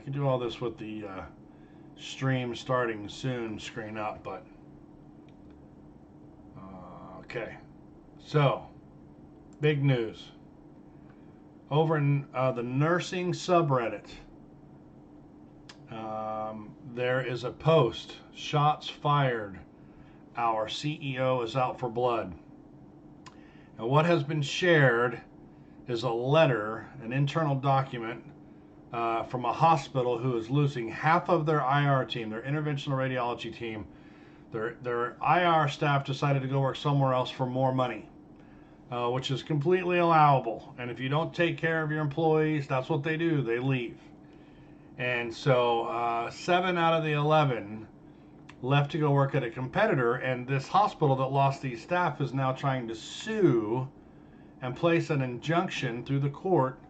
can do all this with the stream starting soon screen up, but okay. So, big news. Over in the nursing subreddit, there is a post. Shots fired. Our CEO is out for blood. And what has been shared is a letter, an internal document from a hospital who is losing half of their IR team, their interventional radiology team. Their IR staff decided to go work somewhere else for more money, which is completely allowable. And if you don't take care of your employees, that's what they do. They leave. And so 7 out of the 11 left to go work at a competitor, and this hospital that lost these staff is now trying to sue and place an injunction through the court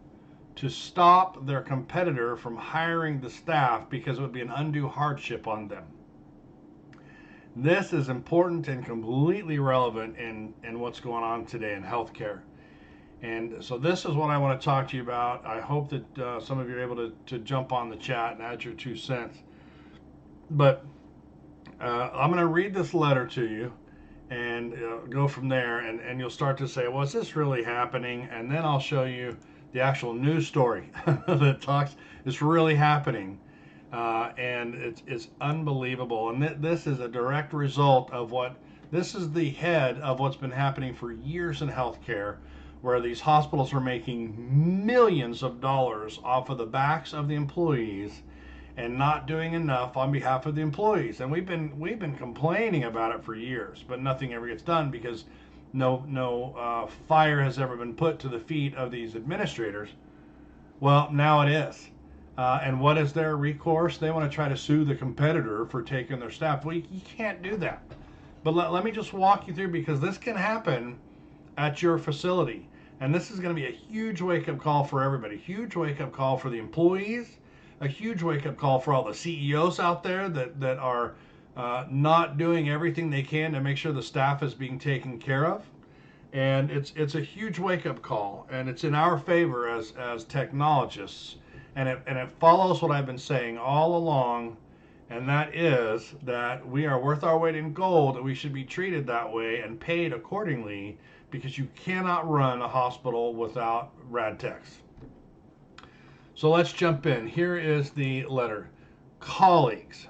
to stop their competitor from hiring the staff because it would be an undue hardship on them. This is important and completely relevant in what's going on today in healthcare. And so this is what I want to talk to you about. I hope that some of you are able to jump on the chat and add your 2 cents. But I'm going to read this letter to you and go from there, and you'll start to say, well, is this really happening? And then I'll show you the actual news story that talks, it's really happening. And it's unbelievable. And this is a direct result of this is the head of what's been happening for years in healthcare, where these hospitals are making millions of dollars off of the backs of the employees and not doing enough on behalf of the employees. And we've been complaining about it for years, but nothing ever gets done because no fire has ever been put to the feet of these administrators. Well, now it is. And what is their recourse? They want to try to sue the competitor for taking their staff. Well, you can't do that. But let me just walk you through, because this can happen at your facility. And this is going to be a huge wake-up call for everybody. Huge wake-up call for the employees. A huge wake-up call for all the CEOs out there that are not doing everything they can to make sure the staff is being taken care of. And it's a huge wake-up call. And it's in our favor as technologists. And it follows what I've been saying all along, and that is that we are worth our weight in gold, and we should be treated that way and paid accordingly, because you cannot run a hospital without rad techs. So let's jump in. Here is the letter. Colleagues,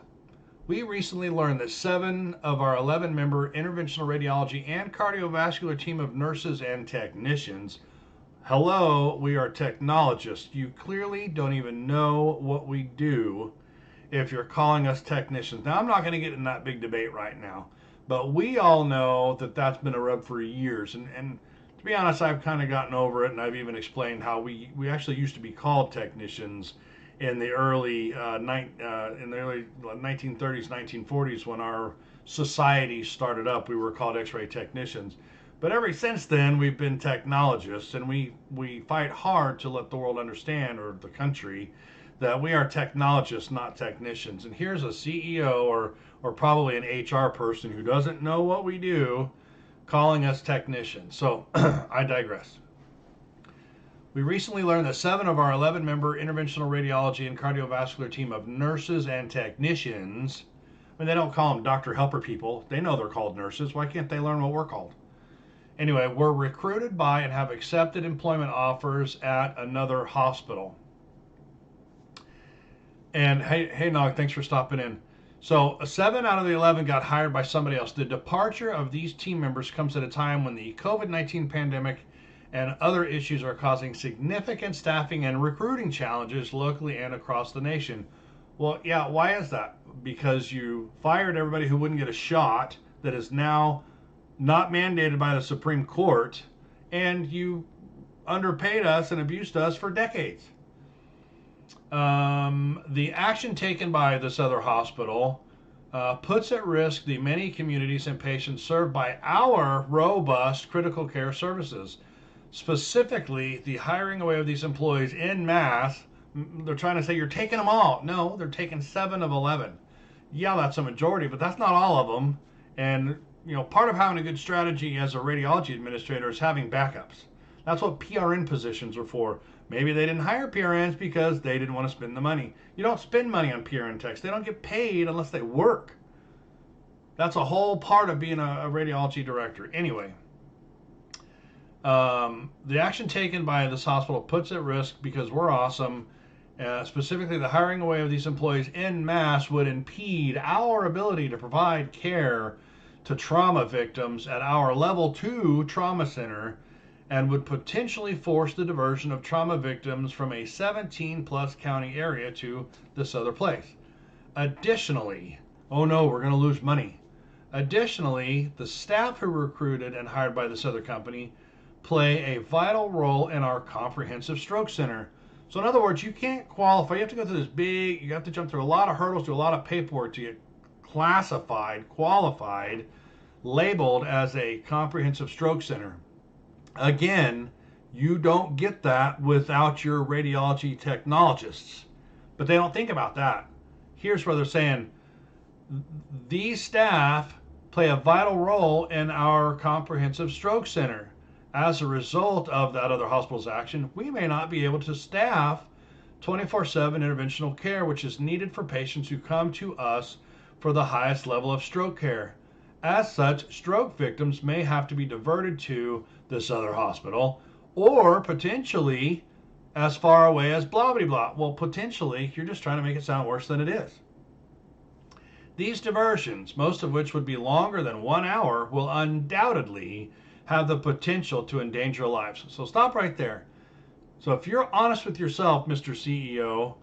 we recently learned that 7 of our 11-member interventional radiology and cardiovascular team of nurses and technicians. Hello, we are technologists. You clearly don't even know what we do if you're calling us technicians. Now, I'm not going to get in that big debate right now, but we all know that that's been a rub for years. And to be honest, I've kind of gotten over it, and I've even explained how we actually used to be called technicians in the early 1930s, 1940s, when our society started up. We were called X-ray technicians. But ever since then, we've been technologists, and we fight hard to let the world understand, or the country, that we are technologists, not technicians. And here's a CEO or probably an HR person who doesn't know what we do calling us technicians. So I digress. We recently learned that 7 of our 11-member interventional radiology and cardiovascular team of nurses and technicians, I mean, they don't call them doctor helper people. They know they're called nurses. Why can't they learn what we're called? Anyway, we're recruited by and have accepted employment offers at another hospital. And hey, Nog, thanks for stopping in. So 7 out of the 11 got hired by somebody else. The departure of these team members comes at a time when the COVID-19 pandemic and other issues are causing significant staffing and recruiting challenges locally and across the nation. Well, yeah, why is that? Because you fired everybody who wouldn't get a shot that is now not mandated by the Supreme Court, and you underpaid us and abused us for decades. The action taken by this other hospital puts at risk the many communities and patients served by our robust critical care services. Specifically, the hiring away of these employees en masse. They're trying to say you're taking them all. No, they're taking 7 of 11. Yeah, that's a majority, but that's not all of them. And part of having a good strategy as a radiology administrator is having backups. That's what PRN positions are for. Maybe they didn't hire PRNs because they didn't want to spend the money. You don't spend money on PRN techs. They don't get paid unless they work. That's a whole part of being a radiology director. Anyway, the action taken by this hospital puts at risk because we're awesome. Specifically, the hiring away of these employees en masse would impede our ability to provide care to trauma victims at our level 2 trauma center and would potentially force the diversion of trauma victims from a 17 plus county area to this other place. Additionally, oh no, we're going to lose money. Additionally, the staff who were recruited and hired by this other company play a vital role in our comprehensive stroke center. So in other words, you can't qualify. You have to go through this big, you have to jump through a lot of hurdles, do a lot of paperwork to get classified, qualified, labeled as a comprehensive stroke center. Again, you don't get that without your radiology technologists. But they don't think about that. Here's where they're saying, these staff play a vital role in our comprehensive stroke center. As a result of that other hospital's action, we may not be able to staff 24/7 interventional care, which is needed for patients who come to us for the highest level of stroke care. As such, stroke victims may have to be diverted to this other hospital or potentially as far away as blah, blah, blah. Well, potentially, you're just trying to make it sound worse than it is. These diversions, most of which would be longer than 1 hour, will undoubtedly have the potential to endanger lives. So stop right there. So if you're honest with yourself, Mr. CEO,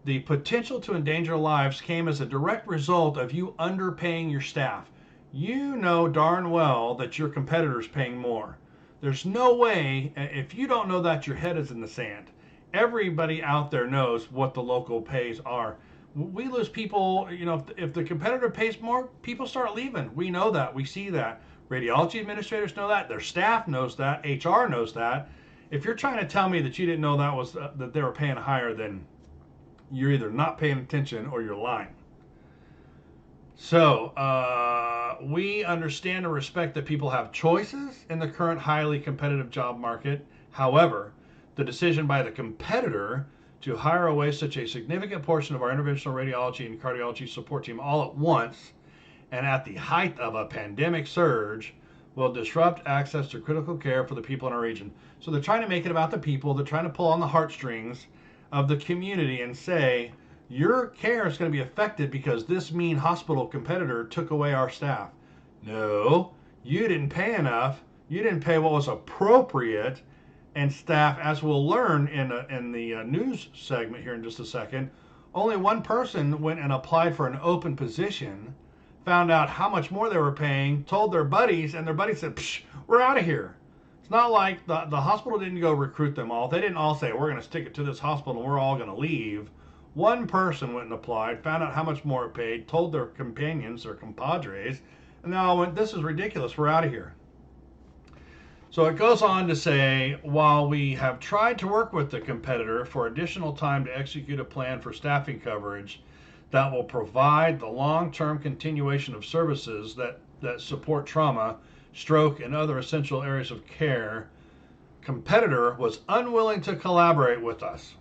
the potential to endanger lives came as a direct result of you underpaying your staff. You know darn well that your competitor's paying more. There's no way, if you don't know that, your head is in the sand. Everybody out there knows what the local pays are. We lose people, if the competitor pays more, people start leaving. We know that, we see that. Radiology administrators know that, their staff knows that, HR knows that. If you're trying to tell me that you didn't know that was that they were paying higher, then you're either not paying attention or you're lying. So we understand and respect that people have choices in the current highly competitive job market. However, the decision by the competitor to hire away such a significant portion of our interventional radiology and cardiology support team all at once and at the height of a pandemic surge will disrupt access to critical care for the people in our region. So they're trying to make it about the people. They're trying to pull on the heartstrings of the community and say, your care is going to be affected because this mean hospital competitor took away our staff. No, you didn't pay enough. You didn't pay what was appropriate. And staff, as we'll learn in the news segment here in just a second, only one person went and applied for an open position, found out how much more they were paying, told their buddies, and their buddies said, psh, we're out of here. It's not like the hospital didn't go recruit them all. They didn't all say, we're going to stick it to this hospital and we're all going to leave. One person went and applied, found out how much more it paid, told their companions, their compadres, and they all went, this is ridiculous, we're out of here. So it goes on to say, while we have tried to work with the competitor for additional time to execute a plan for staffing coverage that will provide the long-term continuation of services that support trauma, stroke, and other essential areas of care, competitor was unwilling to collaborate with us.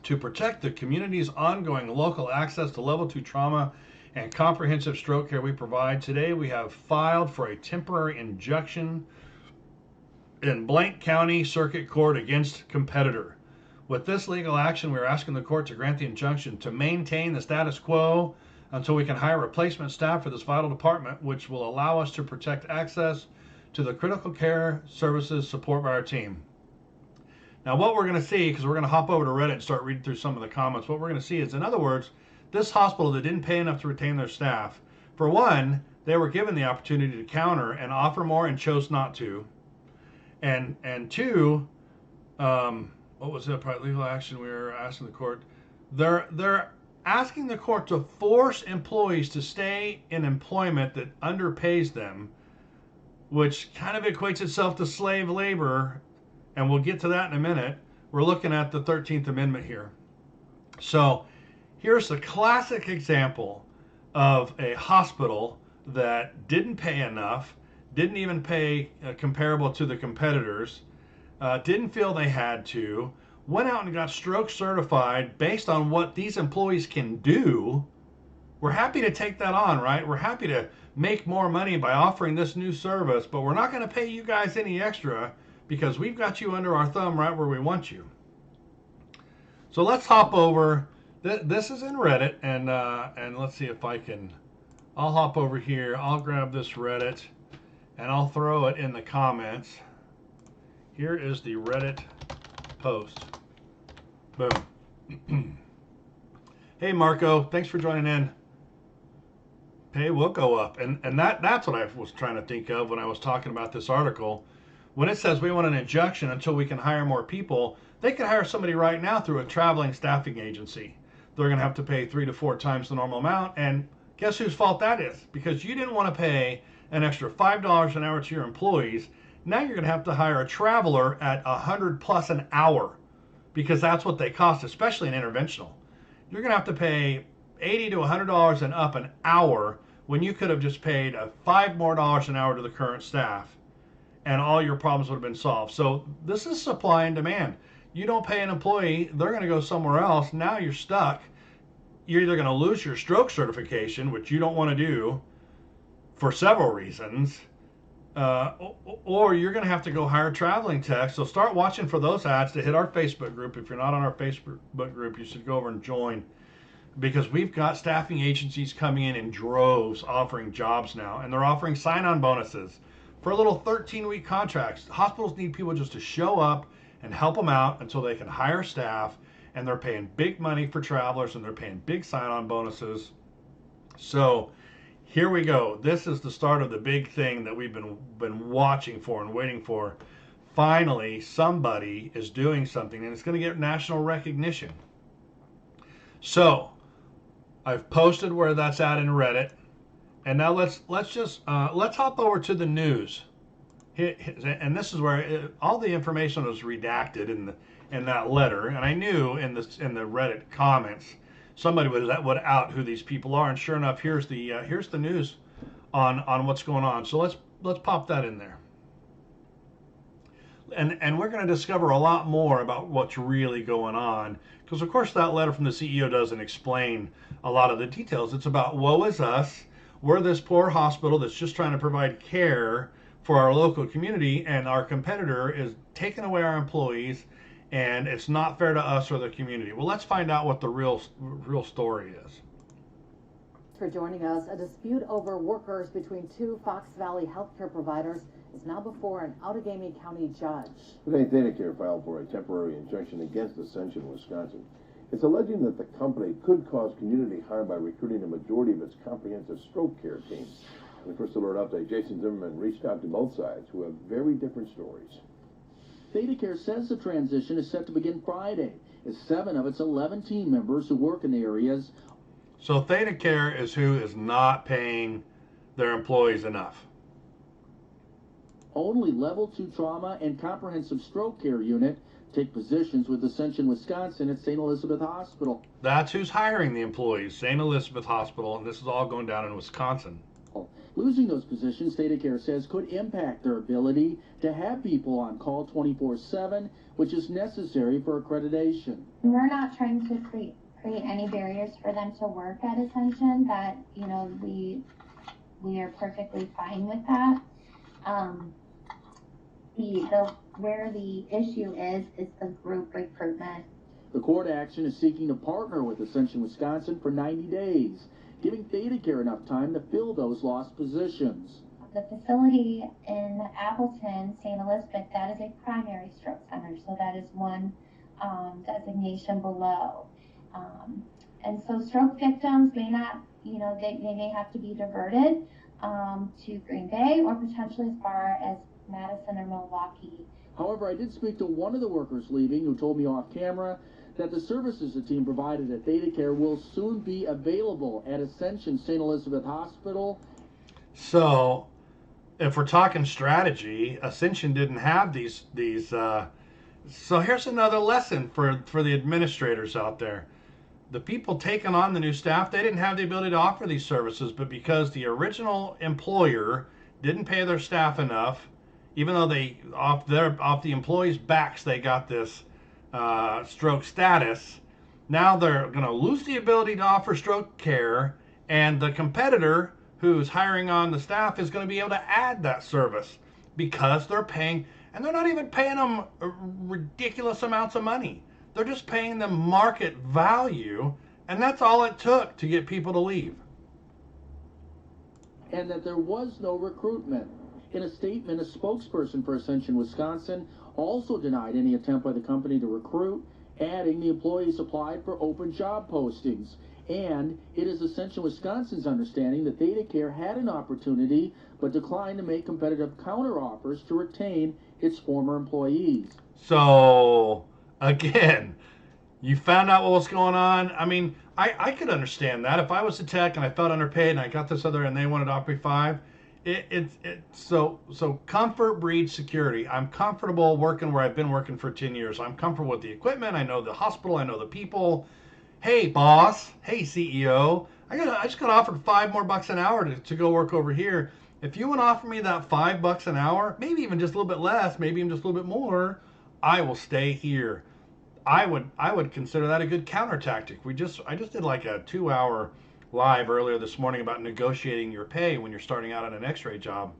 To protect the community's ongoing local access to level 2 trauma and comprehensive stroke care we provide, today we have filed for a temporary injunction in Blank County Circuit Court against competitor. With this legal action, we are asking the court to grant the injunction to maintain the status quo until we can hire replacement staff for this vital department, which will allow us to protect access to the critical care services support by our team. Now, what we're going to see, because we're going to hop over to Reddit and start reading through some of the comments, what we're going to see is, in other words, this hospital that didn't pay enough to retain their staff, for one, they were given the opportunity to counter and offer more and chose not to. And two, what was the legal action we were asking the court? They're asking the court to force employees to stay in employment that underpays them, which kind of equates itself to slave labor, and we'll get to that in a minute. We're looking at the 13th Amendment here. So here's the classic example of a hospital that didn't pay enough, didn't even pay comparable to the competitors, didn't feel they had to, went out and got stroke certified based on what these employees can do, we're happy to take that on, right? We're happy to make more money by offering this new service, but we're not going to pay you guys any extra because we've got you under our thumb right where we want you. So let's hop over. This is in Reddit, and let's see if I can. I'll hop over here. I'll grab this Reddit, and I'll throw it in the comments. Here is the Reddit post. Boom. Hey Marco, thanks for joining in. Pay will go up, and that's what I was trying to think of when I was talking about this article. When it says we want an injunction until we can hire more people, they can hire somebody right now through a traveling staffing agency. They're going to have to pay 3 to 4 times the normal amount, and guess whose fault that is? Because you didn't want to pay an extra $5 an hour to your employees. Now you're going to have to hire a traveler at $100+ an hour, because that's what they cost, especially in interventional. You're going to have to pay $80 to $100 and up an hour when you could have just paid $5 more an hour to the current staff, and all your problems would have been solved. So this is supply and demand. You don't pay an employee, they're going to go somewhere else. Now you're stuck. You're either going to lose your stroke certification, which you don't want to do for several reasons, or you're going to have to go hire traveling techs. So start watching for those ads to hit our Facebook group. If you're not on our Facebook group, you should go over and join, because we've got staffing agencies coming in droves offering jobs now, and they're offering sign-on bonuses for little 13-week contracts. Hospitals need people just to show up and help them out until they can hire staff, and they're paying big money for travelers, and they're paying big sign-on bonuses. So here we go. This is the start of the big thing that we've been watching for and waiting for. Finally, somebody is doing something, and it's going to get national recognition. So I've posted where that's at in Reddit, and now let's hop over to the news. And this is where all the information was redacted in that letter, and I knew in the Reddit comments somebody would out who these people are, and sure enough, here's the news on what's going on. So let's pop that in there, and we're going to discover a lot more about what's really going on, because of course that letter from the CEO doesn't explain a lot of the details. It's about woe is us. We're this poor hospital that's just trying to provide care for our local community, and our competitor is taking away our employees, and it's not fair to us or the community. Well, let's find out what the real story is. For joining us, a dispute over workers between 2 Fox Valley healthcare providers is now before an Outagamie County judge. Today, ThedaCare filed for a temporary injunction against Ascension, Wisconsin. It's alleging that the company could cause community harm by recruiting a majority of its comprehensive stroke care team. In the First Alert Update, Jason Zimmerman reached out to both sides, who have very different stories. ThedaCare says the transition is set to begin Friday, as 7 of its 11 team members who work in the areas. So ThedaCare is who is not paying their employees enough. Only Level 2 Trauma and Comprehensive Stroke Care Unit take positions with Ascension, Wisconsin at St. Elizabeth Hospital. That's who's hiring the employees, St. Elizabeth Hospital, and this is all going down in Wisconsin. Losing those positions, ThedaCare says, could impact their ability to have people on call 24/7, which is necessary for accreditation. We're not trying to create any barriers for them to work at Ascension. That, you know, we are perfectly fine with that. Where the issue is the group recruitment. The court action is seeking to partner with Ascension, Wisconsin for 90 days, giving ThedaCare enough time to fill those lost positions. The facility in Appleton, St. Elizabeth, that is a primary stroke center, so that is one designation below. And so stroke victims may not, you know, they may have to be diverted to Green Bay or potentially as far as Madison or Milwaukee. However, I did speak to one of the workers leaving who told me off camera that the services the team provided at ThedaCare will soon be available at Ascension St. Elizabeth Hospital. So if we're talking strategy, Ascension didn't have these so here's another lesson for the administrators out there. The people taking on the new staff, they didn't have the ability to offer these services, but because the original employer didn't pay their staff enough, even though they off the employees' backs they got this stroke status, now they're going to lose the ability to offer stroke care, and the competitor who's hiring on the staff is going to be able to add that service because they're paying, and they're not even paying them ridiculous amounts of money. They're just paying them market value, and that's all it took to get people to leave. And that there was no recruitment. In a statement, a spokesperson for Ascension Wisconsin also denied any attempt by the company to recruit, adding the employees applied for open job postings. And it is Ascension Wisconsin's understanding that DataCare had an opportunity but declined to make competitive counteroffers to retain its former employees. So, again, you found out what was going on. I mean, I could understand that. If I was a tech and I felt underpaid and I got this other and they wanted to offer me 5, so comfort breeds security. I'm comfortable working where I've been working for 10 years. I'm comfortable with the equipment. I know the hospital. I know the people. Hey, boss. Hey, CEO. I just got offered $5 more an hour to go work over here. If you want to offer me that $5 an hour, maybe even just a little bit less, maybe even just a little bit more, I will stay here. I would consider that a good counter tactic. I just did like a 2-hour live earlier this morning about negotiating your pay when you're starting out on an X-ray job.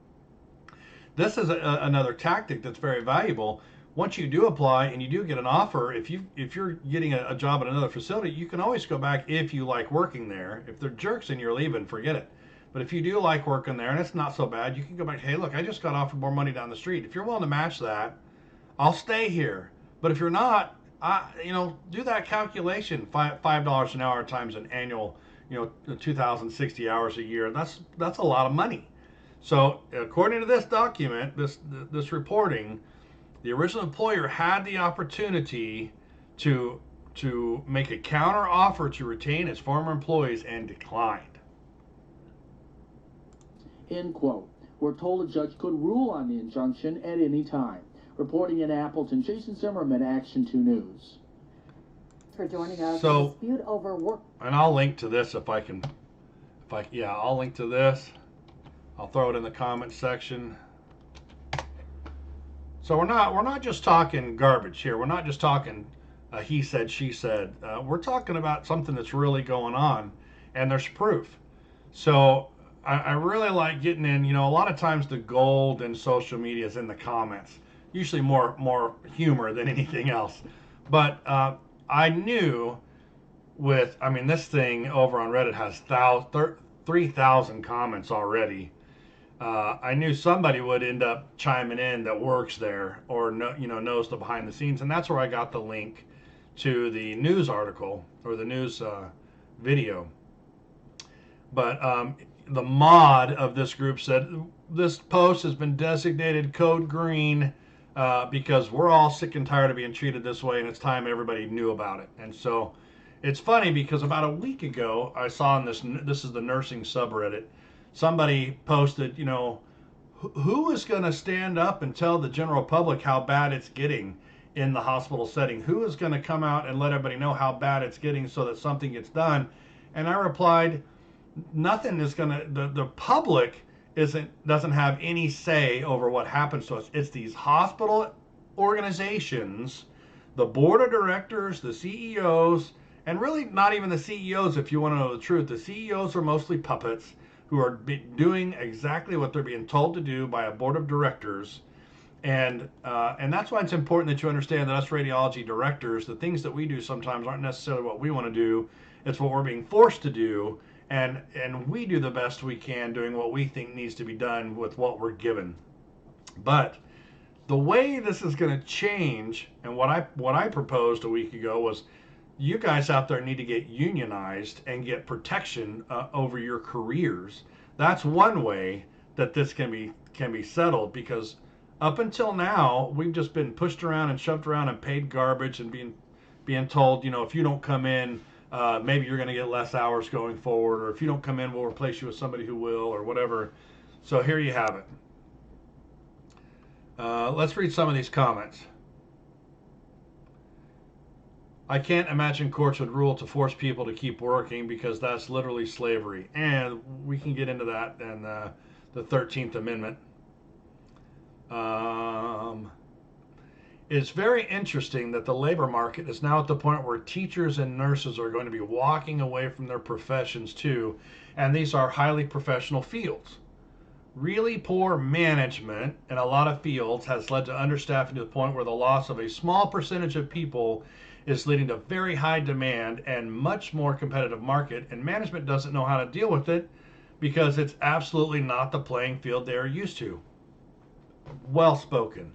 This is another tactic that's very valuable. Once you do apply and you do get an offer, if you're getting a job at another facility, you can always go back if you like working there. If they're jerks and you're leaving, forget it. But if you do like working there and it's not so bad, you can go back. Hey, look, I just got offered more money down the street. If you're willing to match that, I'll stay here. But if you're not, do that calculation. $5 an hour times an annual, 2,060 hours a year. That's a lot of money. So according to this document, this reporting, the original employer had the opportunity to make a counter offer to retain its former employees and declined. End quote. We're told a judge could rule on the injunction at any time. Reporting in Appleton, Jason Zimmerman, Action 2 News. For joining us. So, Dispute over work. And I'll link to this if I can. I'll link to this. I'll throw it in the comment section. So we're not just talking garbage here. We're not just talking he said, she said. We're talking about something that's really going on, and there's proof. So I really like getting in. A lot of times the gold in social media is in the comments. Usually more humor than anything else. But I knew this thing over on Reddit has 3,000 comments already. I knew somebody would end up chiming in that works there or knows the behind the scenes, and that's where I got the link to the news article or the news video. But the mod of this group said this post has been designated code green because we're all sick and tired of being treated this way, and it's time everybody knew about it. And so it's funny because about a week ago I saw in this is the nursing subreddit, somebody posted, who is going to stand up and tell the general public how bad it's getting in the hospital setting? Who is going to come out and let everybody know how bad it's getting so that something gets done? And I replied, nothing is going to, the public doesn't have any say over what happens to us. It's these hospital organizations, the board of directors, the CEOs, and really not even the CEOs if you want to know the truth. The CEOs are mostly puppets who are doing exactly what they're being told to do by a board of directors. And that's why it's important that you understand that us radiology directors, the things that we do sometimes aren't necessarily what we want to do. It's what we're being forced to do. And we do the best we can doing what we think needs to be done with what we're given. But the way this is going to change, and what I proposed a week ago was, you guys out there need to get unionized and get protection over your careers. That's one way that this can be settled, because up until now we've just been pushed around and shoved around and paid garbage and being told, if you don't come in, maybe you're going to get less hours going forward, or if you don't come in, we'll replace you with somebody who will, or whatever. So here you have it. Let's read some of these comments. I can't imagine courts would rule to force people to keep working because that's literally slavery. And we can get into that in the 13th Amendment. It's very interesting that the labor market is now at the point where teachers and nurses are going to be walking away from their professions too, and these are highly professional fields. Really poor management in a lot of fields has led to understaffing to the point where the loss of a small percentage of people is leading to very high demand and much more competitive market, and management doesn't know how to deal with it because it's absolutely not the playing field they are used to. Well spoken.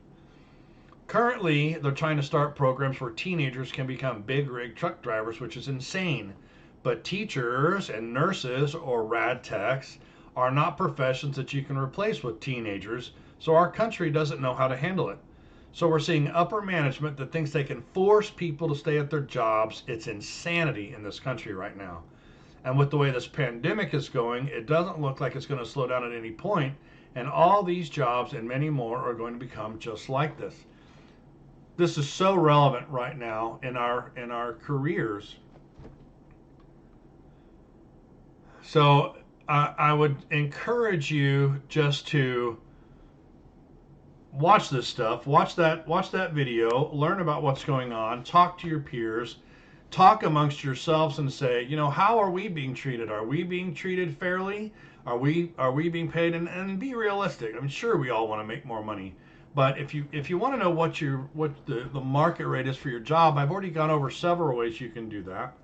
Currently, they're trying to start programs where teenagers can become big rig truck drivers, which is insane. But teachers and nurses or rad techs are not professions that you can replace with teenagers, so our country doesn't know how to handle it. So we're seeing upper management that thinks they can force people to stay at their jobs. It's insanity in this country right now. And with the way this pandemic is going, it doesn't look like it's going to slow down at any point, and all these jobs and many more are going to become just like this. This is so relevant right now in our careers. So I would encourage you just to watch this stuff, watch that video, learn about what's going on, talk to your peers, talk amongst yourselves and say, how are we being treated? Are we being treated fairly? Are we being paid? And be realistic. I'm sure we all want to make more money. But if you want to know what the market rate is for your job, I've already gone over several ways you can do that.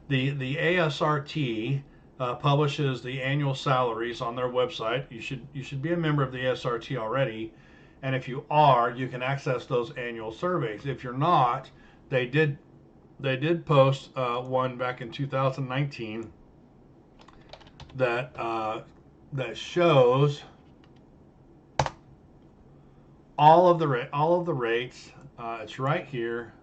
The ASRT publishes the annual salaries on their website. You should be a member of the ASRT already, and if you are, you can access those annual surveys. If you're not, they did post one back in 2019 that shows all of the rates. It's right here.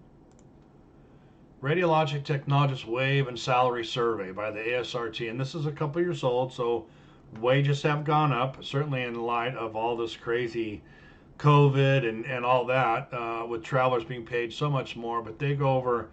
Radiologic Technologist Wage and Salary Survey by the ASRT, and this is a couple years old, so wages have gone up, certainly in light of all this crazy COVID and all that, with travelers being paid so much more. But they go over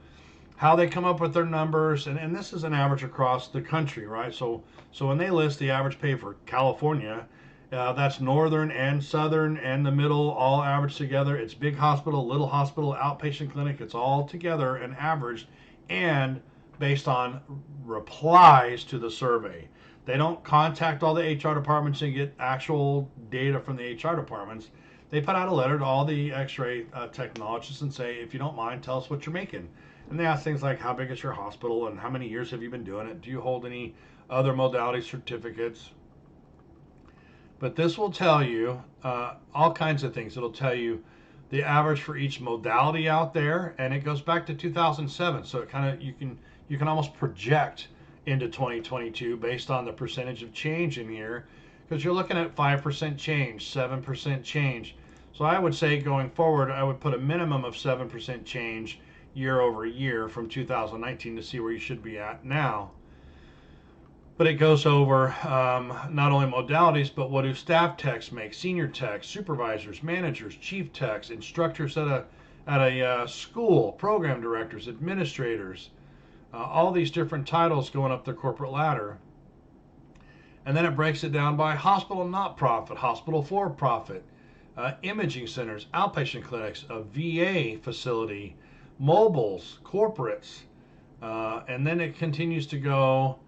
how they come up with their numbers, and this is an average across the country, right? So when they list the average pay for California, that's northern and southern and the middle all averaged together. It's big hospital, little hospital, outpatient clinic. It's all together and averaged and based on replies to the survey. They don't contact all the HR departments and get actual data from the HR departments. They put out a letter to all the x-ray technologists and say, if you don't mind, tell us what you're making. And they ask things like, how big is your hospital and how many years have you been doing it? Do you hold any other modality certificates? But this will tell you all kinds of things. It'll tell you the average for each modality out there, and it goes back to 2007. So it kind of you can almost project into 2022 based on the percentage of change in here, because you're looking at 5% change, 7% change. So I would say going forward, I would put a minimum of 7% change year over year from 2019 to see where you should be at now. But it goes over not only modalities, but what do staff techs make, senior techs, supervisors, managers, chief techs, instructors at a school, program directors, administrators, all these different titles going up the corporate ladder. And then it breaks it down by hospital not-profit, hospital for-profit, imaging centers, outpatient clinics, a VA facility, mobiles, corporates, and then it continues to go.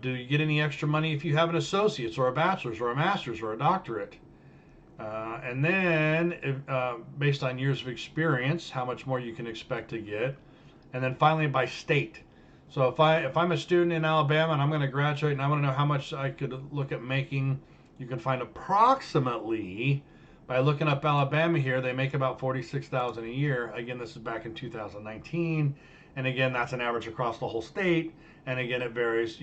Do you get any extra money if you have an associate's or a bachelor's or a master's or a doctorate? And then, based on years of experience, how much more you can expect to get. And then finally, by state. So if I'm a student in Alabama and I'm going to graduate and I want to know how much I could look at making, you can find approximately, by looking up Alabama here, they make about $46,000 a year. Again, this is back in 2019. And again, that's an average across the whole state. And again, it varies,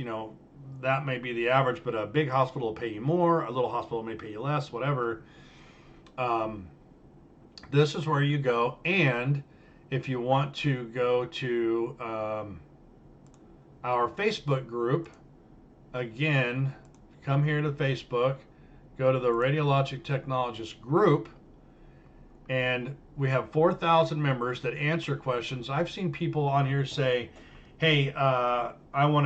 that may be the average, but a big hospital will pay you more, a little hospital may pay you less, whatever. This is where you go. And if you want to go to our Facebook group, again, come here to Facebook, go to the Radiologic Technologist group, and we have 4,000 members that answer questions. I've seen people on here say, hey, I want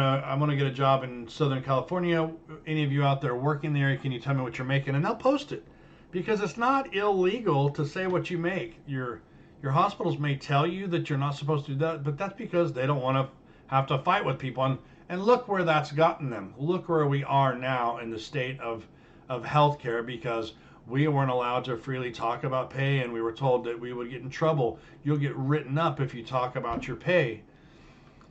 to get a job in Southern California. Any of you out there working there, can you tell me what you're making? And they'll post it. because it's not illegal to say what you make. Your hospitals may tell you that you're not supposed to do that, but that's because they don't want to have to fight with people. And look where that's gotten them. Look where we are now in the state of healthcare, because we weren't allowed to freely talk about pay, and we were told that we would get in trouble. You'll get written up if you talk about your pay.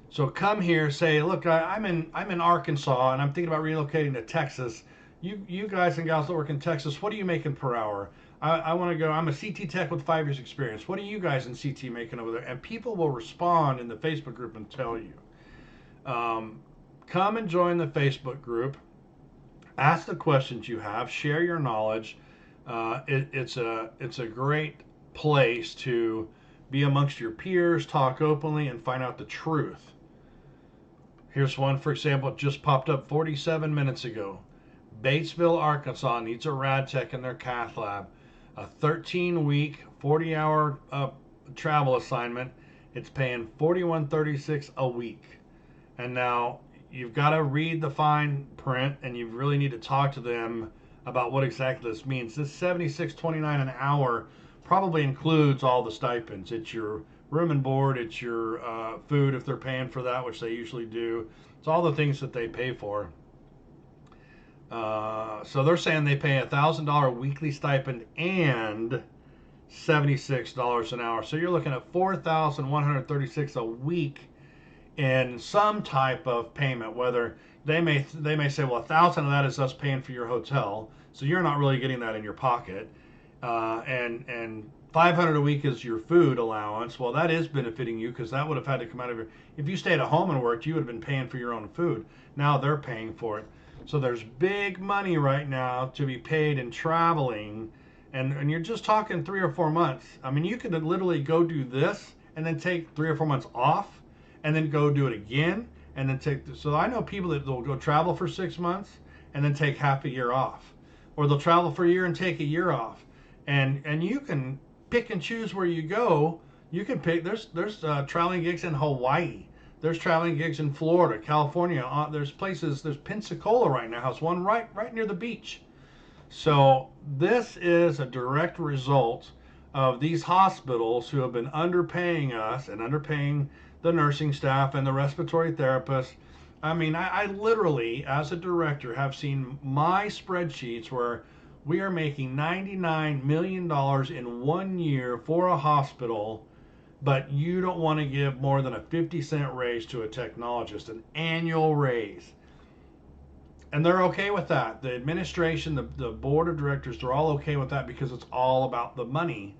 So come here, say, look, I'm in Arkansas, and I'm thinking about relocating to Texas. You guys and gals that work in Texas, what are you making per hour? I want to go. I'm a CT tech with 5 years experience. What are you guys in CT making over there? And people will respond in the Facebook group and tell you. Come and join the Facebook group. Ask the questions you have. Share your knowledge. It's a great place to be amongst your peers, talk openly, and find out the truth. Here's one, for example, it just popped up 47 minutes ago. Batesville, Arkansas needs a rad tech in their cath lab. A 13-week, 40-hour travel assignment. It's paying $41.36 a week. And now you've got to read the fine print, and you really need to talk to them about what exactly this means. This $76.29 an hour probably includes all the stipends. It's your room and board, it's your food if they're paying for that, which they usually do. It's all the things that they pay for. So they're saying they pay $1,000 weekly stipend and $76 an hour. So you're looking at $4,136 a week in some type of payment. Whether they may say, well, 1,000 of that is us paying for your hotel, so you're not really getting that in your pocket, and 500 a week is your food allowance. Well, that is benefiting you, because that would have had to come out of your. If you stayed at home and worked, you would have been paying for your own food. Now they're paying for it. So there's big money right now to be paid in traveling, and you're just talking 3 or 4 months. I mean, you could literally go do this and then take 3 or 4 months off, and then go do it again, and then take. So I know people that will go travel for 6 months and then take half a year off, or they'll travel for a year and take a year off, and you can pick and choose where you go. You can pick. There's traveling gigs in Hawaii. There's traveling gigs in Florida, California. There's places. There's Pensacola right now. Has one right near the beach. So this is a direct result of these hospitals who have been underpaying us and underpaying the nursing staff and the respiratory therapists. I mean, I literally, as a director, have seen my spreadsheets where we are making $99 million in 1 year for a hospital, but you don't want to give more than a 50-cent raise to a technologist, an annual raise. And they're okay with that. The administration, the board of directors, they're all okay with that, because it's all about the money.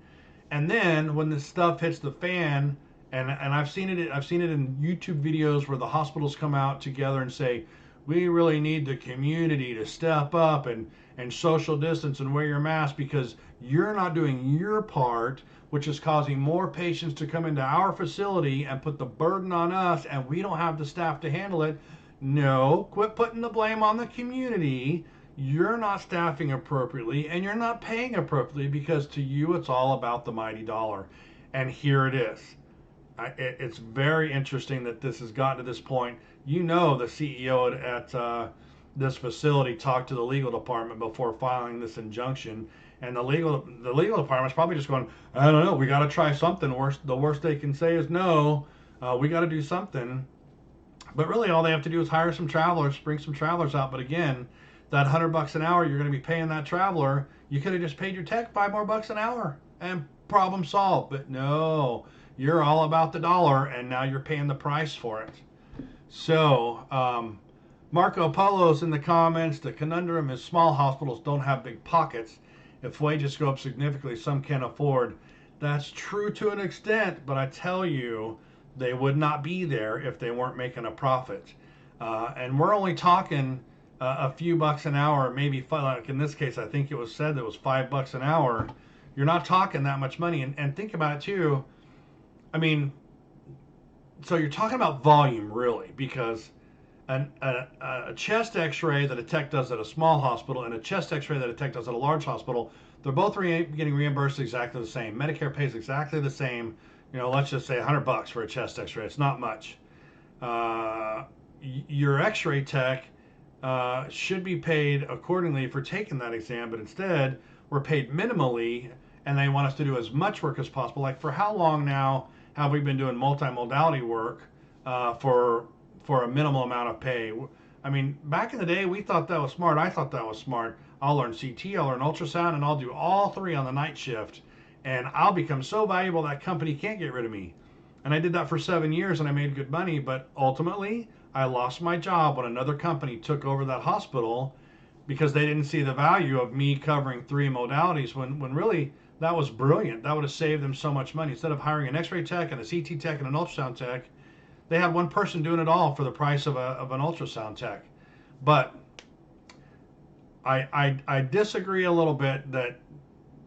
And then when this stuff hits the fan, and I've seen it in YouTube videos where the hospitals come out together and say, we really need the community to step up and social distance and wear your mask, because you're not doing your part, which is causing more patients to come into our facility and put the burden on us, and we don't have the staff to handle it. No, quit putting the blame on the community. You're not staffing appropriately, and you're not paying appropriately, because to you it's all about the mighty dollar. And here it is. It's very interesting that this has gotten to this point. You know, the CEO at this facility talked to the legal department before filing this injunction, and the legal department's probably just going, I don't know, we got to try something. The worst they can say is no. We got to do something. But really, all they have to do is hire some travelers, bring some travelers out. But again, that $100 an hour you're going to be paying that traveler, you could have just paid your tech $5 more an hour and problem solved. But no, you're all about the dollar, and now you're paying the price for it. So Marco Polo's in the comments. The conundrum is small hospitals don't have big pockets. If wages go up significantly, some can't afford. That's true to an extent, but I tell you, they would not be there if they weren't making a profit. And we're only talking a few bucks an hour, maybe like in this case, I think it was said that it was $5 an hour. You're not talking that much money. And think about it too. I mean, so you're talking about volume really, because a chest x-ray that a tech does at a small hospital and a chest x-ray that a tech does at a large hospital, they're both getting reimbursed exactly the same. Medicare pays exactly the same. You know, let's just say $100 for a chest x-ray. It's not much. Your x-ray tech should be paid accordingly for taking that exam, but instead we're paid minimally, and they want us to do as much work as possible. Like, for how long now have we been doing multimodality work for a minimal amount of pay? I mean, back in the day, we thought that was smart. I thought that was smart. I'll learn CT, I'll learn ultrasound, and I'll do all three on the night shift, and I'll become so valuable that company can't get rid of me. And I did that for 7 years, and I made good money, but ultimately, I lost my job when another company took over that hospital because they didn't see the value of me covering three modalities, when really that was brilliant. That would have saved them so much money. Instead of hiring an x-ray tech and a CT tech and an ultrasound tech, they had one person doing it all for the price of an ultrasound tech. But I disagree a little bit that,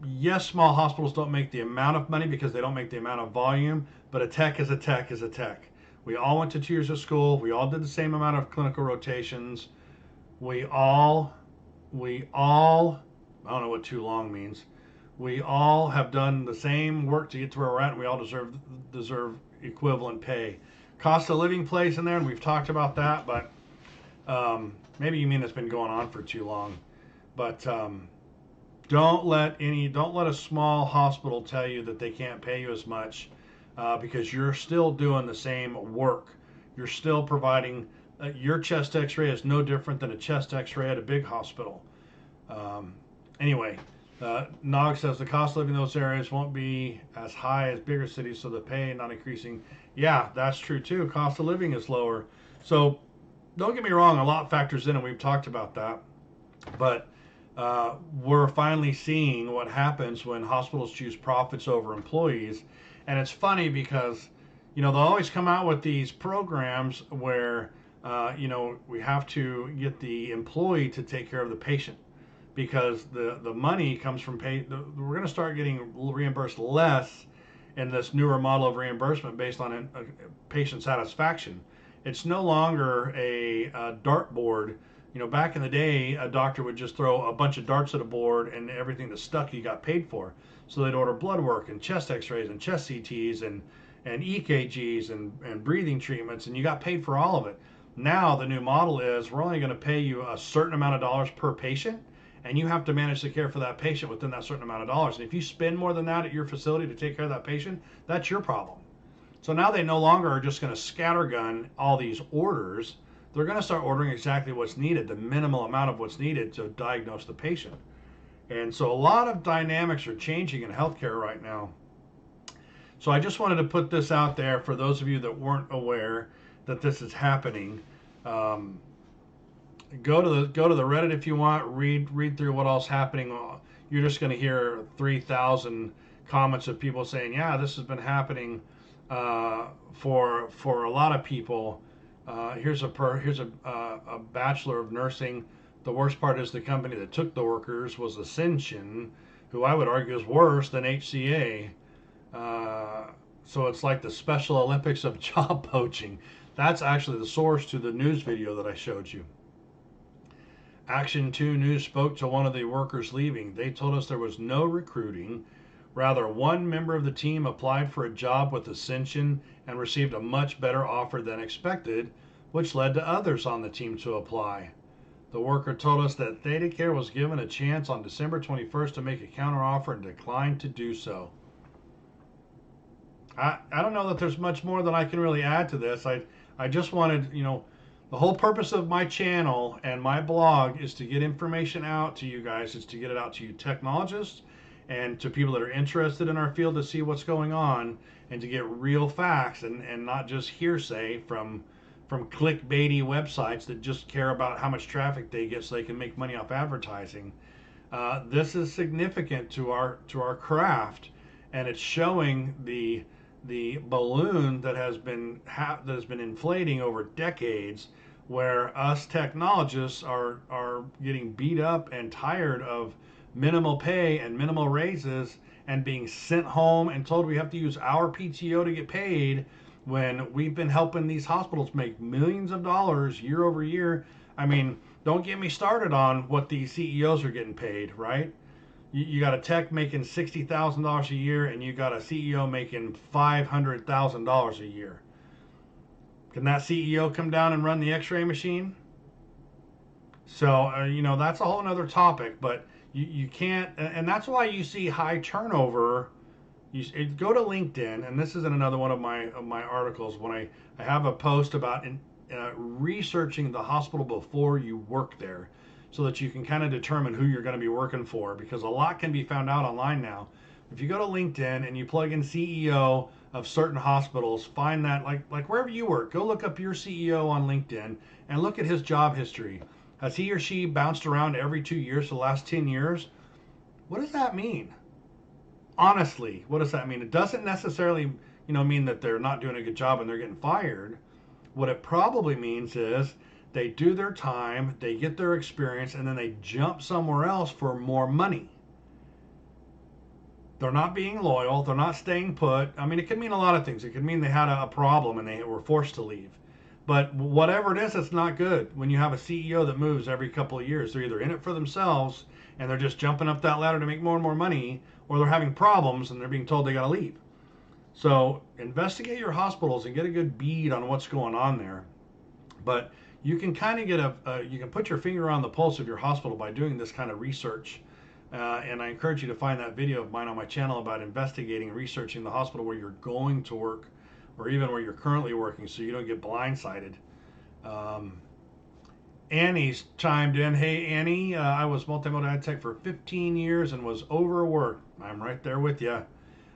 yes, small hospitals don't make the amount of money because they don't make the amount of volume, but a tech is a tech is a tech. We all went to 2 years of school. We all did the same amount of clinical rotations. We all, I don't know what too long means. We all have done the same work to get to where we're at, and we all deserve equivalent pay. Cost of living plays in there, and we've talked about that, but maybe you mean it's been going on for too long. But don't let a small hospital tell you that they can't pay you as much, because you're still doing the same work. You're still providing. Your chest x-ray is no different than a chest x-ray at a big hospital. Anyway, Nog says the cost of living in those areas won't be as high as bigger cities, so the pay not increasing. Yeah, that's true too. Cost of living is lower. So don't get me wrong, a lot factors in, and we've talked about that. But we're finally seeing what happens when hospitals choose profits over employees. And it's funny because, they'll always come out with these programs where, we have to get the employee to take care of the patient, because the money comes from we're going to start getting reimbursed less in this newer model of reimbursement based on patient satisfaction. It's no longer a dartboard. Back in the day, a doctor would just throw a bunch of darts at a board, and everything that stuck he got paid for. So they'd order blood work and chest x-rays and chest CTs and EKGs and breathing treatments, and you got paid for all of it. Now the new model is we're only going to pay you a certain amount of dollars per patient, and you have to manage the care for that patient within that certain amount of dollars. And if you spend more than that at your facility to take care of that patient, that's your problem. So now they no longer are just going to scattergun all these orders. They're going to start ordering exactly what's needed, the minimal amount of what's needed to diagnose the patient. And so a lot of dynamics are changing in healthcare right now. So I just wanted to put this out there for those of you that weren't aware that this is happening. Go to the Reddit if you want. Read through what all's happening. You're just going to hear 3,000 comments of people saying, "Yeah, this has been happening for a lot of people." Here's a bachelor of nursing. The worst part is the company that took the workers was Ascension, who I would argue is worse than HCA. So it's like the Special Olympics of job poaching. That's actually the source to the news video that I showed you. Action 2 News spoke to one of the workers leaving. They told us there was no recruiting. Rather, one member of the team applied for a job with Ascension and received a much better offer than expected, which led to others on the team to apply. The worker told us that ThedaCare was given a chance on December 21st to make a counteroffer and declined to do so. I don't know that there's much more that I can really add to this. I just wanted, the whole purpose of my channel and my blog is to get information out to you guys. It's to get it out to you technologists and to people that are interested in our field to see what's going on and to get real facts and not just hearsay from clickbaity websites that just care about how much traffic they get so they can make money off advertising. This is significant to our craft, and it's showing the balloon that has been inflating over decades, where us technologists are getting beat up and tired of minimal pay and minimal raises and being sent home and told we have to use our PTO to get paid, when we've been helping these hospitals make millions of dollars year over year. I mean, don't get me started on what these CEOs are getting paid, right? You got a tech making $60,000 a year, and you got a CEO making $500,000 a year. Can that CEO come down and run the x-ray machine? So, that's a whole nother topic, but You can't, and that's why you see high turnover. Go to LinkedIn, and this is in another one of my articles when I have a post about researching the hospital before you work there, so that you can kind of determine who you're going to be working for, because a lot can be found out online now. If you go to LinkedIn and you plug in CEO of certain hospitals, find that, like wherever you work, go look up your CEO on LinkedIn and look at his job history. Has he or she bounced around every 2 years for the last 10 years? What does that mean? Honestly, what does that mean? It doesn't necessarily, mean that they're not doing a good job and they're getting fired. What it probably means is they do their time, they get their experience, and then they jump somewhere else for more money. They're not being loyal, they're not staying put. I mean, it could mean a lot of things. It could mean they had a problem and they were forced to leave. But whatever it is, it's not good when you have a CEO that moves every couple of years. They're either in it for themselves and they're just jumping up that ladder to make more and more money, or they're having problems and they're being told they got to leave. So investigate your hospitals and get a good bead on what's going on there. But you can kind of get you can put your finger on the pulse of your hospital by doing this kind of research. And I encourage you to find that video of mine on my channel about investigating and researching the hospital where you're going to work, or even where you're currently working, so you don't get blindsided. Annie's chimed in. Hey, Annie, I was multimodal ad tech for 15 years and was overworked. I'm right there with you.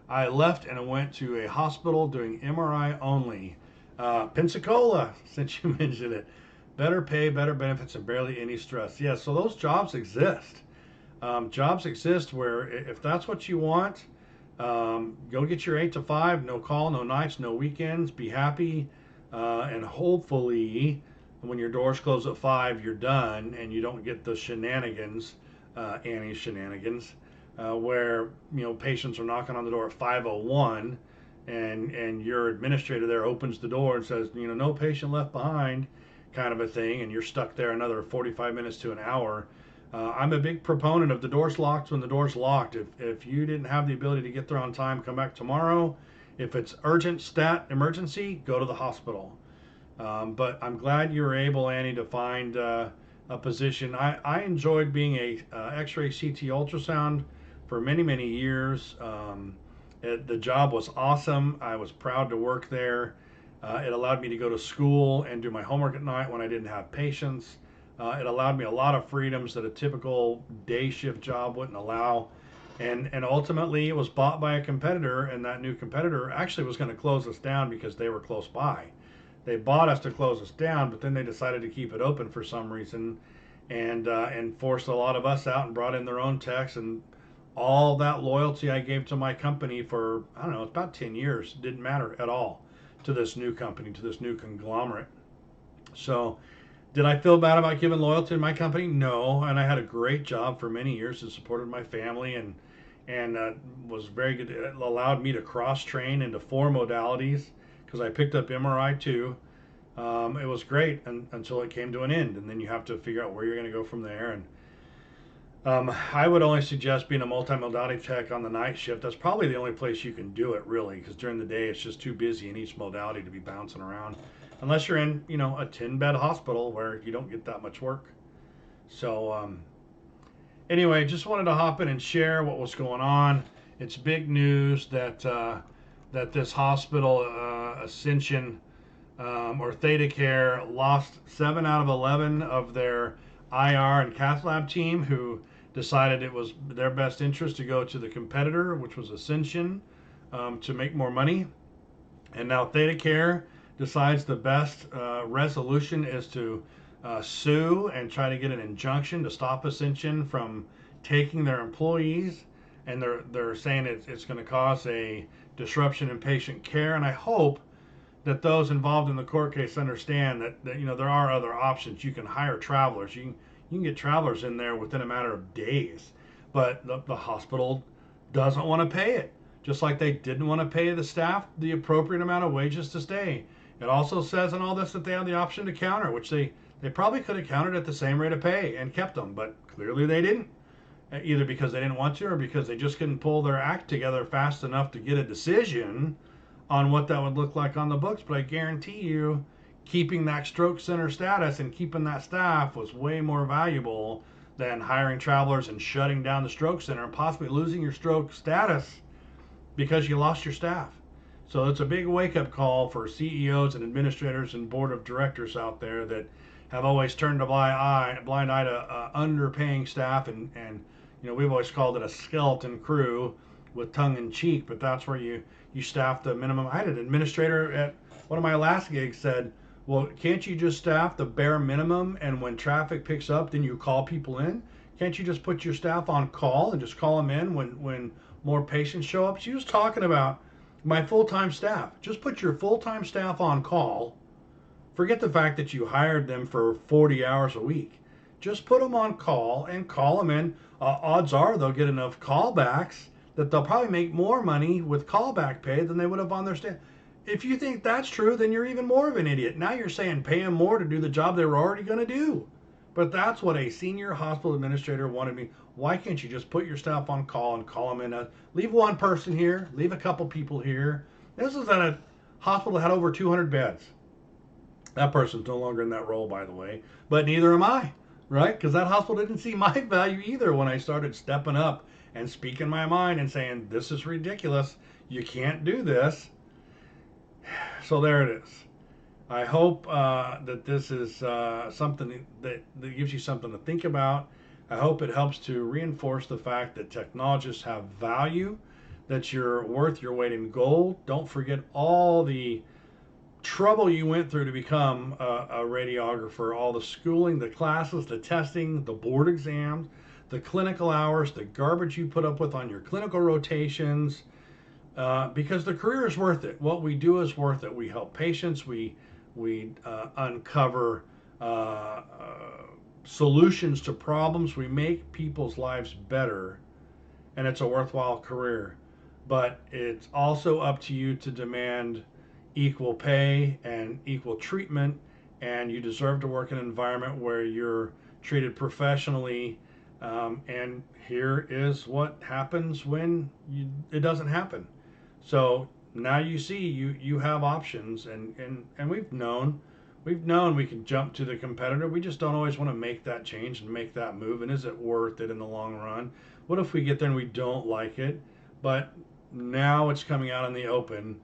I left and went to a hospital doing MRI only. Pensacola, since you mentioned it. Better pay, better benefits, and barely any stress. Yeah, so those jobs exist. Jobs exist where if that's what you want, go get your 8 to 5, no call, no nights, no weekends, be happy, and hopefully when your doors close at 5, you're done and you don't get the shenanigans, Annie's shenanigans, where patients are knocking on the door at 5:01, and your administrator there opens the door and says, no patient left behind, kind of a thing, and you're stuck there another 45 minutes to an hour. I'm a big proponent of the door's locked when the door's locked. If you didn't have the ability to get there on time, come back tomorrow. If it's urgent emergency, go to the hospital. But I'm glad you were able, Annie, to find a position. I enjoyed being a X-ray CT ultrasound for many, many years. The job was awesome. I was proud to work there. It allowed me to go to school and do my homework at night when I didn't have patients. It allowed me a lot of freedoms that a typical day shift job wouldn't allow. And ultimately, it was bought by a competitor, and that new competitor actually was going to close us down because they were close by. They bought us to close us down, but then they decided to keep it open for some reason, and forced a lot of us out and brought in their own techs, and all that loyalty I gave to my company for, I don't know, it's about 10 years, didn't matter at all to this new company, to this new conglomerate. So did I feel bad about giving loyalty to my company? No, and I had a great job for many years that supported my family and was very good. It allowed me to cross train into 4 modalities because I picked up MRI too. It was great until it came to an end, and then you have to figure out where you're going to go from there. And I would only suggest being a multimodality tech on the night shift. That's probably the only place you can do it, really, because during the day it's just too busy in each modality to be bouncing around, unless you're in, a 10-bed hospital where you don't get that much work. So anyway, just wanted to hop in and share what was going on. It's big news that that this hospital, Ascension or Theta Care, lost 7 out of 11 of their IR and cath lab team, who decided it was their best interest to go to the competitor, which was Ascension, to make more money. And now Theta Care decides the best resolution is to sue and try to get an injunction to stop Ascension from taking their employees. And they're saying it's going to cause a disruption in patient care. And I hope that those involved in the court case understand that there are other options. You can hire travelers. You can get travelers in there within a matter of days. But the hospital doesn't want to pay it, just like they didn't want to pay the staff the appropriate amount of wages to stay. It also says in all this that they have the option to counter, which they probably could have countered at the same rate of pay and kept them, but clearly they didn't, either because they didn't want to or because they just couldn't pull their act together fast enough to get a decision on what that would look like on the books. But I guarantee you, keeping that stroke center status and keeping that staff was way more valuable than hiring travelers and shutting down the stroke center and possibly losing your stroke status because you lost your staff. So it's a big wake-up call for CEOs and administrators and board of directors out there that have always turned a blind eye to underpaying staff, and we've always called it a skeleton crew with tongue in cheek, but that's where you staff the minimum. I had an administrator at one of my last gigs said, well, can't you just staff the bare minimum, and when traffic picks up, then you call people in? Can't you just put your staff on call and just call them in when more patients show up? She was talking about my full-time staff. Just put your full-time staff on call. Forget the fact that you hired them for 40 hours a week. Just put them on call and call them in. Odds are they'll get enough callbacks that they'll probably make more money with callback pay than they would have on their staff. If you think that's true, then you're even more of an idiot. Now you're saying pay them more to do the job they were already going to do. But that's what a senior hospital administrator wanted me. Why can't you just put your staff on call and call them in? Leave one person here, leave a couple people here. This is at a hospital that had over 200 beds. That person's no longer in that role, by the way. But neither am I, right? Because that hospital didn't see my value either when I started stepping up and speaking my mind and saying, this is ridiculous. You can't do this. So there it is. I hope that this is something that gives you something to think about. I hope it helps to reinforce the fact that technologists have value, that you're worth your weight in gold. Don't forget all the trouble you went through to become a radiographer, all the schooling, the classes, the testing, the board exams, the clinical hours, the garbage you put up with on your clinical rotations. Because the career is worth it. What we do is worth it. We help patients. We uncover solutions to problems. We make people's lives better, and it's a worthwhile career. But it's also up to you to demand equal pay and equal treatment, and you deserve to work in an environment where you're treated professionally. And here is what happens when it doesn't happen. So now you see you have options, and we've known we can jump to the competitor. We just don't always want to make that change and make that move. And is it worth it in the long run? What if we get there and we don't like it? But now it's coming out in the open.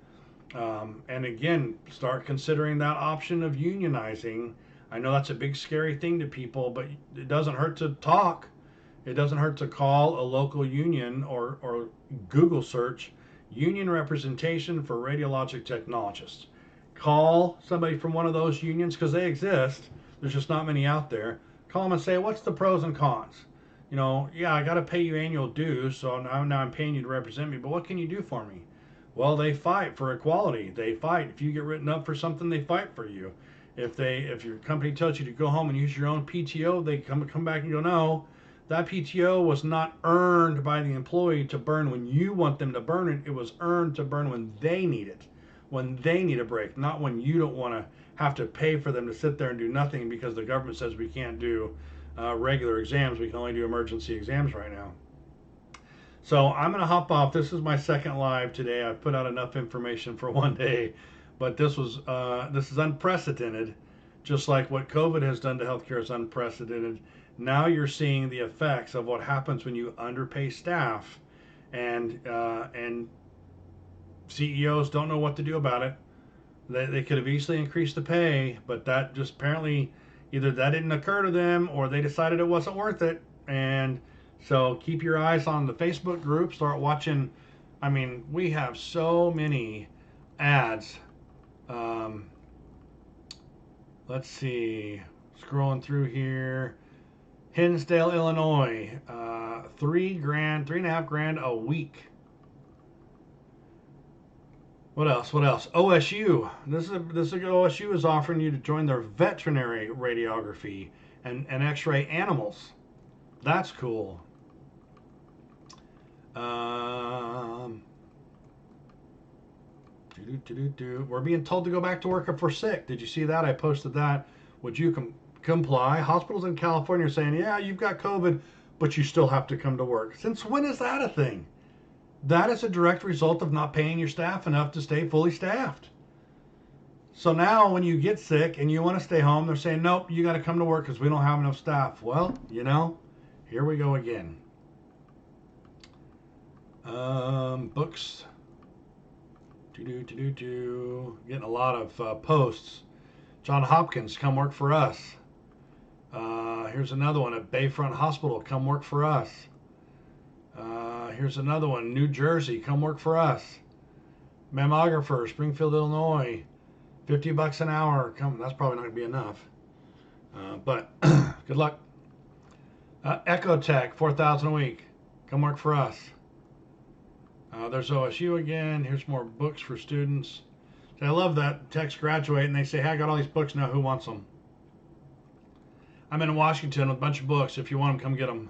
And again, start considering that option of unionizing. I know that's a big scary thing to people, but it doesn't hurt to talk. It doesn't hurt to call a local union or Google search union representation for radiologic technologists. Call somebody from one of those unions, because they exist. There's just not many out there. Call them and say, what's the pros and cons? Yeah, I got to pay you annual dues, so now I'm paying you to represent me, but what can you do for me? Well, they fight for equality. They fight. If you get written up for something, they fight for you. If your company tells you to go home and use your own PTO, they come back and go, no, that PTO was not earned by the employee to burn when you want them to burn it. It was earned to burn when they need it, when they need a break, not when you don't want to have to pay for them to sit there and do nothing because the government says we can't do regular exams. We can only do emergency exams right now. So I'm going to hop off. This is my second live today. I've put out enough information for one day, but this is unprecedented. Just like what COVID has done to healthcare is unprecedented. Now you're seeing the effects of what happens when you underpay staff, and CEOs don't know what to do about it. They could have easily increased the pay, but that just apparently either that didn't occur to them or they decided it wasn't worth it. And so keep your eyes on the Facebook group. Start watching. I mean, we have so many ads. Let's see. Scrolling through here. Hinsdale, Illinois, $3,500 a week. What else? OSU. This OSU is offering you to join their veterinary radiography and X-ray animals. That's cool. We're being told to go back to work if we're sick. Did you see that? I posted that. Would you comply? Hospitals in California are saying, yeah, you've got COVID, but you still have to come to work. Since when is that a thing? That is a direct result of not paying your staff enough to stay fully staffed. So now when you get sick and you want to stay home, they're saying, nope, you got to come to work because we don't have enough staff. Well, here we go again. Books. Getting a lot of posts. John Hopkins, come work for us. Here's another one at Bayfront Hospital, come work for us. Here's another one, New Jersey, come work for us. Mammographer, Springfield, Illinois, $50 an hour. Come, that's probably not going to be enough. But good luck. Ecotech, $4,000 a week. Come work for us. There's OSU again. Here's more books for students. I love that techs graduate and they say, hey, I got all these books now. Who wants them? I'm in Washington with a bunch of books. If you want them, come get them.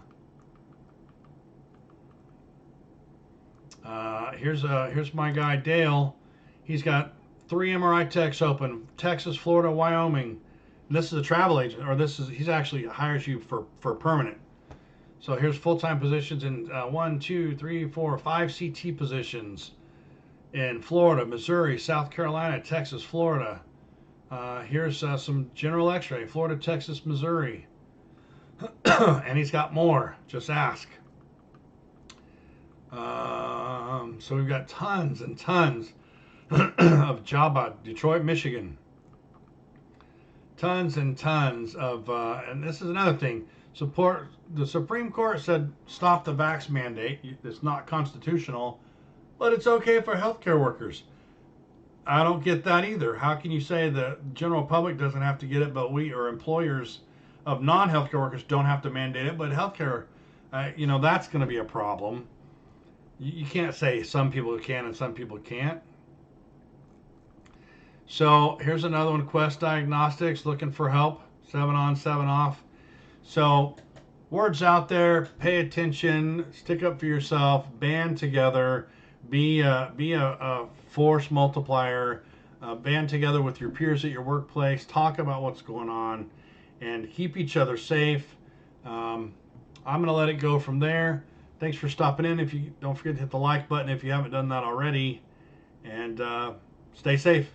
Here's my guy Dale. He's got 3 MRI techs open: Texas, Florida, Wyoming. And this is a travel agent, or he's actually hires you for permanent. So here's full-time positions in 1, 2, 3, 4, 5 CT positions in Florida, Missouri, South Carolina, Texas, Florida. Here's some general X-ray: Florida, Texas, Missouri. And he's got more. Just ask. So we've got tons and tons of job out. Detroit, Michigan. Tons and tons of, and this is another thing. Support. The Supreme Court said stop the vax mandate. It's not constitutional, but it's okay for healthcare workers. I don't get that either. How can you say the general public doesn't have to get it, but we, or employers of non-healthcare workers, don't have to mandate it, but healthcare, that's going to be a problem. You can't say some people can and some people can't. So here's another one, Quest Diagnostics, looking for help, 7 on, 7 off. So words out there, pay attention, stick up for yourself, band together, be a force multiplier, band together with your peers at your workplace, talk about what's going on, and keep each other safe. I'm going to let it go from there. Thanks for stopping in. If you don't forget to hit the like button if you haven't done that already, and stay safe.